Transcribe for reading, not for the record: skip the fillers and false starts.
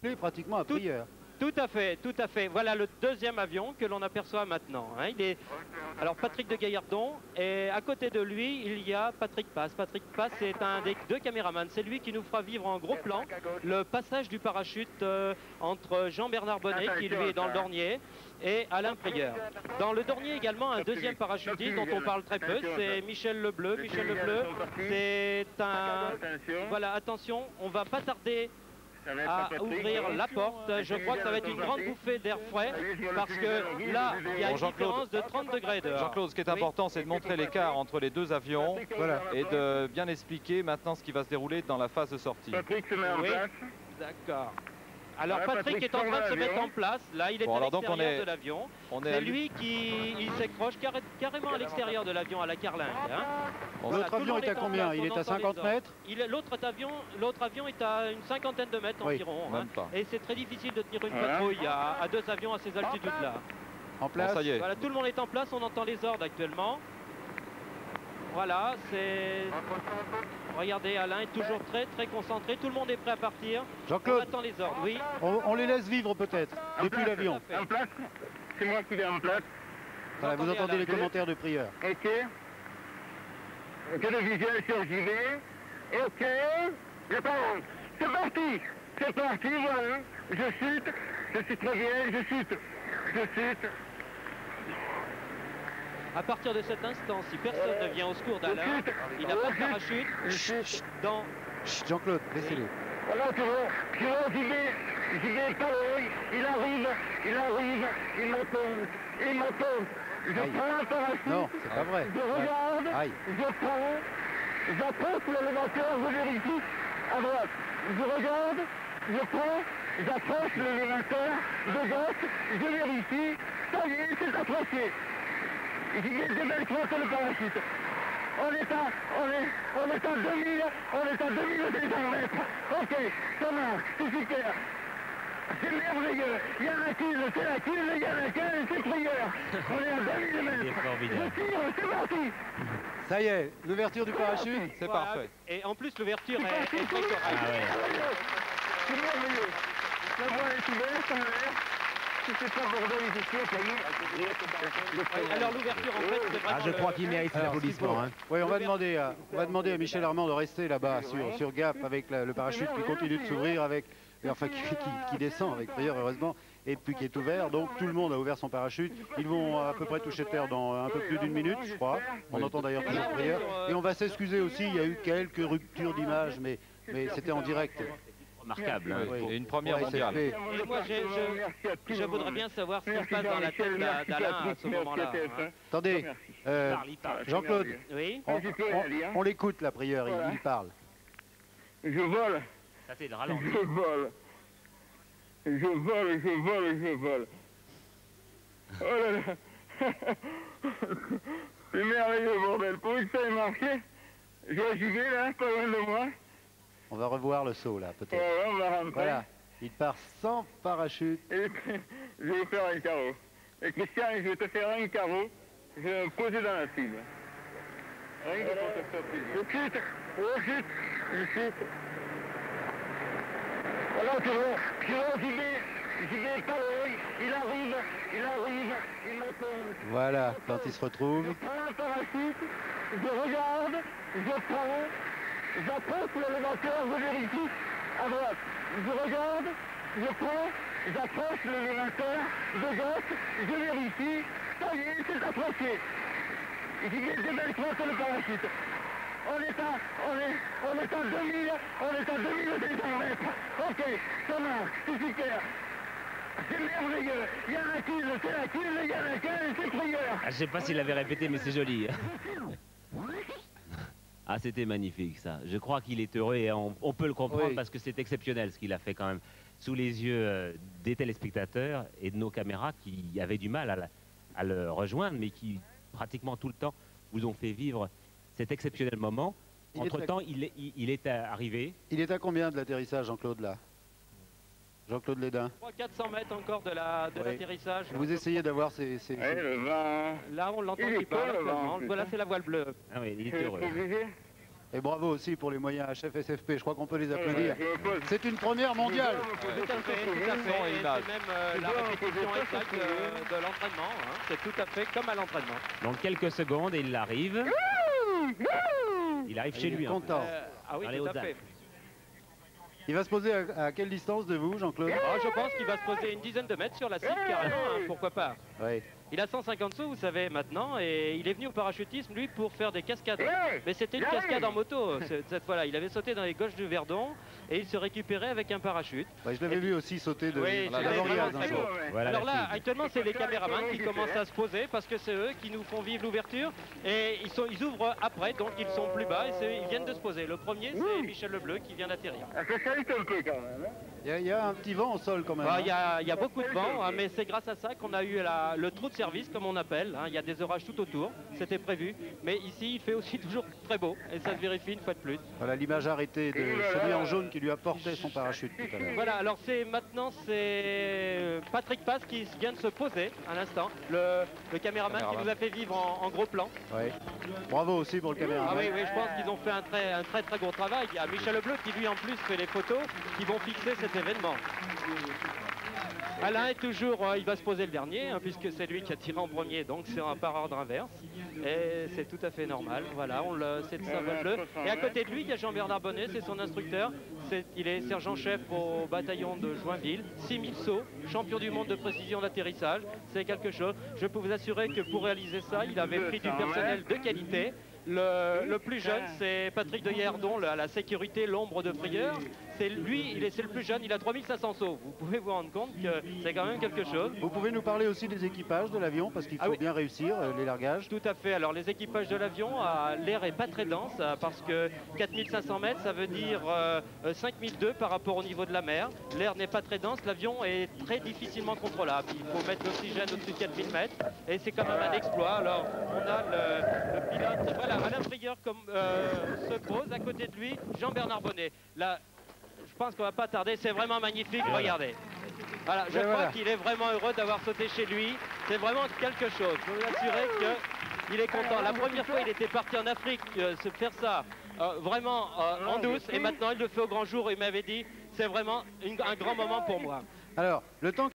siffler pratiquement à prière. Tout à fait, tout à fait. Voilà le deuxième avion que l'on aperçoit maintenant. Hein. Alors Patrick de Gaillardon, et à côté de lui, il y a Patrick Passe. Patrick Passe, c'est un des deux caméramans. C'est lui qui nous fera vivre en gros plan le passage du parachute entre Jean-Bernard Bonnet, qui lui est dans le Dornier, et Alain Prieur. Dans le Dornier également, un deuxième parachutiste dont on parle très peu, c'est Michel Lebleu. Michel Lebleu, c'est un... Voilà, attention, on va pas tarder à ouvrir la porte. Je crois que ça va être une grande bouffée d'air frais parce que là, il y a une différence de 30 degrés dehors. Jean-Claude, ce qui est important, c'est de montrer l'écart entre les deux avions et de bien expliquer maintenant ce qui va se dérouler dans la phase de sortie. Oui, d'accord. Alors Patrick est en train de se mettre en place. Là, il est à l'extérieur de l'avion. C'est lui qui s'accroche carrément à l'extérieur de l'avion, à la carlingue. Hein. L'autre avion est à combien? Il est à 50 mètres? L'autre avion est à une cinquantaine de mètres environ. Hein. Et c'est très difficile de tenir une patrouille à deux avions à ces altitudes-là. En place? Bon, ça y est. Voilà, tout le monde est en place, on entend les ordres actuellement. Voilà, c'est... Regardez, Alain est toujours très concentré. Tout le monde est prêt à partir. Jean-Claude, on attend les ordres, oui. On les laisse vivre peut-être, depuis l'avion. En place? C'est moi qui vais en place. Voilà, vous entendez Alain. les commentaires de Prieur. Ok. Télévisuel sur JV. Ok. Je pense. C'est parti. C'est parti, voilà. Je chute. Je suis très bien. Je chute. Je chute. À partir de cet instant, si personne ne vient au secours d'Alain, il n'a pas de parachute dans... Jean-Claude, laissez-les. Voilà, tu vois, j'y vais pas loin. Il arrive, il m'attend. Je prends un parachute. Non, c'est pas vrai. Je regarde, Aïe. j'approche l'élévateur, je vérifie à droite. Je regarde, je prends, j'approche l'élévateur de gauche, je vérifie. Ça y est, c'est approché. J'y vais développer le parachute. On est à 2200 mètres. Ok, ça marche, c'est super. C'est merveilleux. Il y a la quille, c'est la quille, il y a la quille, c'est Prieur. On est à 2000 mètres. Je tire, c'est parti. Ça y est, l'ouverture du parachute. C'est parfait. Et en plus, l'ouverture est très correcte. C'est merveilleux. La voie est ouverte en l'air. C'est pas bordel ici, ça y est. Alors l'ouverture, en fait, c'est vraiment... Je crois qu'il mérite l'applaudissement. Hein. Oui, on va demander à Michel Armand de rester là-bas sur Gap avec le parachute qui continue de s'ouvrir, enfin qui descend avec Prieur heureusement, et puis qui est ouvert. Donc tout le monde a ouvert son parachute. Ils vont à peu près toucher terre dans un peu plus d'une minute, je crois. On entend d'ailleurs toujours Prieur. Et on va s'excuser aussi, il y a eu quelques ruptures d'image, mais c'était en direct. Remarquable. Hein. Oui. Et une première Pour mondiale. ASFP. Et moi, je voudrais bien savoir ce qui se passe dans la tête d'Alain à ce moment-là. Hein. Attendez, Jean-Claude, Oui. on l'écoute la Prieur, il parle. Je vole. Ça c'est le ralenti. Je vole. Oh là là. C'est merveilleux, bordel. Pour une fois, il marché. J'y vais là, pas loin de moi. On va revoir le saut là, peut-être. Voilà, on va rentrer. Voilà, il part sans parachute. Et je vais vous faire un carreau. Et Christian, je vais te faire un carreau. Je vais me poser dans la cible. Rien que pour te faire plaisir. Je chute. Voilà, tu vois, j'y vais pas loin. Il arrive, il m'attend. Voilà, quand il se retrouve. Je prends un parachute, je regarde, je prends, j'approche l'élévateur, je vérifie à droite. Je regarde, je prends, j'approche l'élévateur de gauche, je vérifie. Ça y est, c'est approché. J'y vais développer le parachute. On est à 2200 mètres. Ok, ça marche, c'est super. C'est merveilleux. Il y a la quille, c'est la quille, il y a la quille, c'est Prieur. Je sais pas s'il l'avait répété, mais c'est joli. Ah, c'était magnifique ça. Je crois qu'il est heureux et on peut le comprendre parce que c'est exceptionnel ce qu'il a fait quand même sous les yeux des téléspectateurs et de nos caméras qui avaient du mal à le rejoindre, mais qui pratiquement tout le temps vous ont fait vivre cet exceptionnel moment. Entre-temps, il est arrivé. Il est à combien de l'atterrissage, Jean-Claude, là? Jean-Claude Lédin. 400 mètres encore de l'atterrissage. Vous essayez d'avoir ces... Le vent. Là, on l'entend qui parle. Voilà, c'est la voile bleue. Ah oui, il est heureux. Et bravo aussi pour les moyens HFSFP, je crois qu'on peut les applaudir. C'est une première mondiale. Tout à fait, tout à fait. Et c'est même la répétition exacte de l'entraînement. Hein. C'est tout à fait comme à l'entraînement. Donc quelques secondes et il arrive. Il arrive chez lui. Content. Ah oui, Dans les tout à Hautes-Alpes. fait. Il va se poser à quelle distance de vous, Jean-Claude? Je pense qu'il va se poser une dizaine de mètres sur la cible, carrément, hein, pourquoi pas. Oui. Il a 150 sous, vous savez, maintenant, et il est venu au parachutisme, lui, pour faire des cascades. Mais c'était une cascade en moto, cette fois-là. Il avait sauté dans les gauches du Verdon, et il se récupérait avec un parachute. Ouais, je l'avais vu aussi sauter de Oui, la c'était Lauriade vraiment un très jour. beau. Voilà Alors la là, cible. actuellement, c'est les caméramans qui commencent à se poser, parce que c'est eux qui nous font vivre l'ouverture, et ils ouvrent après, donc ils sont plus bas, et ils viennent de se poser. Le premier, c'est Michel Lebleu qui vient d'atterrir. C'est qualité quand même. Hein. Il y a un petit vent au sol quand même. Il y a beaucoup de vent, hein, mais c'est grâce à ça qu'on a eu le trou de service, comme on appelle. Hein. Il y a des orages tout autour, c'était prévu. Mais ici, il fait aussi toujours très beau, et ça se vérifie une fois de plus. Voilà l'image arrêtée de celui en jaune qui lui a porté son parachute tout à l'heure. Voilà, alors maintenant c'est Patrick Passe qui vient de se poser à l'instant, le caméraman qui nous a fait vivre en gros plan. Ouais. Bravo aussi pour le caméraman. Ah oui, oui, je pense qu'ils ont fait un très gros travail. Il y a Michel Lebleu qui lui en plus fait les photos qui vont fixer cet événement. Alain est toujours, il va se poser le dernier, hein, puisque c'est lui qui a tiré en premier, donc c'est par ordre inverse. Et c'est tout à fait normal, voilà, c'est le symbole bleu. Et à côté de lui, il y a Jean-Bernard Bonnet, c'est son instructeur. Il est sergent-chef au bataillon de Joinville, 6000 sauts, champion du monde de précision d'atterrissage, c'est quelque chose. Je peux vous assurer que pour réaliser ça, il avait pris du personnel de qualité. Le plus jeune, c'est Patrick de Gaillardon, à la sécurité, l'ombre de frayeur. C'est lui, c'est le plus jeune, il a 3500 sauts. Vous pouvez vous rendre compte que c'est quand même quelque chose. Vous pouvez nous parler aussi des équipages de l'avion parce qu'il faut bien réussir les largages. Tout à fait. Alors les équipages de l'avion, l'air est pas très dense parce que 4500 mètres, ça veut dire 5002 par rapport au niveau de la mer. L'air n'est pas très dense, l'avion est très difficilement contrôlable. Il faut mettre l'oxygène au-dessus de 4000 mètres et c'est quand même un exploit. Alors on a le pilote, voilà, Alain Frigueur se pose à côté de lui, Jean-Bernard Bonnet. Là, je pense qu'on va pas tarder, c'est vraiment magnifique, regardez. Voilà, je crois qu'il est vraiment heureux d'avoir sauté chez lui. C'est vraiment quelque chose. Je peux vous assurer qu'il est content. La première fois, il était parti en Afrique se faire ça vraiment en douce. Et maintenant, il le fait au grand jour. Il m'avait dit, c'est vraiment un grand moment pour moi. Alors, le temps